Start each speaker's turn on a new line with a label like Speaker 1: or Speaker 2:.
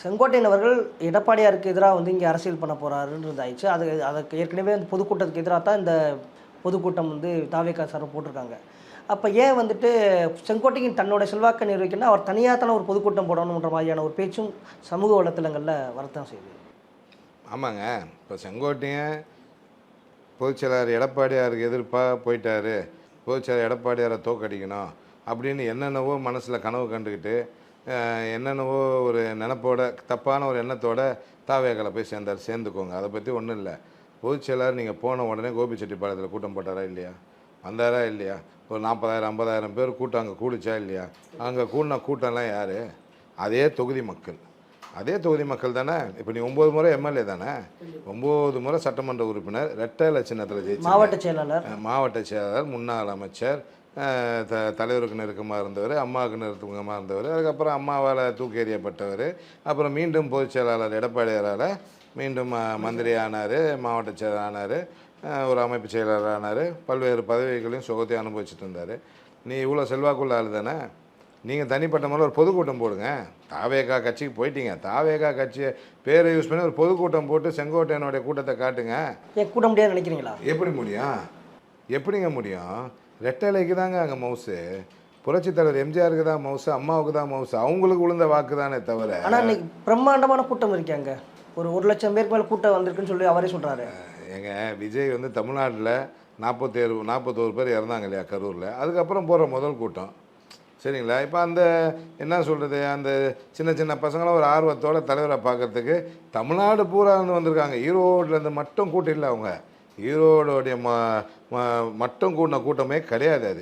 Speaker 1: செங்கோட்டையன் அவர்கள் எடப்பாடியாருக்கு எதிராக வந்து இங்கே அரசியல் பண்ண போகிறாருன்றது ஆயிடுச்சு. அதுக்கு ஏற்கனவே அந்த பொதுக்கூட்டத்துக்கு எதிராக தான் இந்த பொதுக்கூட்டம் வந்து தாவேகா சார் போட்டிருக்காங்க. அப்போ ஏன் வந்துட்டு செங்கோட்டையன் தன்னோட செல்வாக்கை நிரூபிக்கணும்னா அவர் தனியாக தானே ஒரு பொதுக்கூட்டம் போடணுன்ற மாதிரியான ஒரு பேச்சும் சமூக வலைத்தளங்களில் வரத்தான் செய்யுது.
Speaker 2: ஆமாங்க. இப்போ செங்கோட்டையன் பொதுச்செயலாளர் எடப்பாடியாருக்கு எதிர்ப்பாக போயிட்டார், பொதுச்செயலாளர் எடப்பாடியாரை தோக்கடிக்கணும் அப்படின்னு என்னென்னவோ மனசில் கனவு கண்டுக்கிட்டு என்னென்னவோ ஒரு நினப்போட தப்பான ஒரு எண்ணத்தோட தாவேகால போய் சேர்ந்துக்கோங்க. அதை பற்றி ஒன்றும் இல்லை. பொதுச்செயலாளர் நீங்கள் போன உடனே கோபிச்செட்டிப்பாளையத்தில் கூட்டம் போட்டாரா இல்லையா, வந்தாரா இல்லையா, ஒரு 40,000 50,000 பேர் கூட்டம் அங்கே கூடிச்சா இல்லையா, அங்கே கூடின கூட்டம்லாம் யார்? அதே தொகுதி மக்கள், அதே தொகுதி மக்கள் தானே. இப்போ நீ 9 முறை எம்எல்ஏ தானே, 9 முறை சட்டமன்ற உறுப்பினர், ரெட்டை இலட்சணத்தில் ஜெயிச்சு மாவட்ட செயலாளர், முன்னாள் அமைச்சர், தலைவருக்கு நெருக்கமாக இருந்தவர், அம்மாவுக்கு நெருக்கமாக இருந்தவர், அதுக்கப்புறம் அம்மாவால் தூக்கி எறியப்பட்டவர், அப்புறம் மீண்டும் பொதுச் செயலாளர் எடப்பாடியாரால் மீண்டும் மந்திரி ஆனார், மாவட்ட செயலாளர் ஆனார், ஒரு அமைப்பு செயலாளர் ஆனார், பல்வேறு பதவிகளையும் சுகத்தையும் அனுபவிச்சுட்டு இருந்தார். நீ இவ்வளோ செல்வாக்குள்ள ஆள் தானே. நீங்கள் தனிப்பட்ட முறையில் ஒரு பொதுக்கூட்டம் போடுங்க. தாவேகா கட்சிக்கு போயிட்டீங்க, தாவேகா கட்சியை பேரை யூஸ் பண்ணி ஒரு பொதுக்கூட்டம் போட்டு செங்கோட்டையனுடைய கூட்டத்தை காட்டுங்க.
Speaker 1: கூட முடியாது நினைக்கிறீங்களா?
Speaker 2: எப்படி முடியும்? எப்படிங்க முடியும்? ரெட்டலைக்கு தாங்க அங்கே மவுசு. புரட்சித் தலைவர் எம்ஜிஆருக்கு தான் மவுசு, அம்மாவுக்கு தான் மவுசு. அவங்களுக்கு விழுந்த வாக்கு தானே தவிர.
Speaker 1: ஆனால் இன்னைக்கு பிரம்மாண்டமான கூட்டம் இருக்காங்க, ஒரு 1,00,000 பேருக்கு மேலே கூட்டம் வந்திருக்குன்னு சொல்லி அவரே சொல்கிறாரு.
Speaker 2: எங்க விஜய் வந்து தமிழ்நாட்டில் 41 பேர் இறந்தாங்க இல்லையா கரூரில், அதுக்கப்புறம் போகிற முதல் கூட்டம் சரிங்களா. இப்போ அந்த என்ன சொல்கிறது, அந்த சின்ன சின்ன பசங்களாம் ஒரு ஆர்வத்தோட தலைவரை பார்க்குறதுக்கு தமிழ்நாடு பூரா இருந்து வந்திருக்காங்க. ஈரோட்லேருந்து மட்டும் கூட்டம் இல்லை, அவங்க ஈரோடுடைய மட்டும் கூட்டின கூட்டமே கிடையாது. அது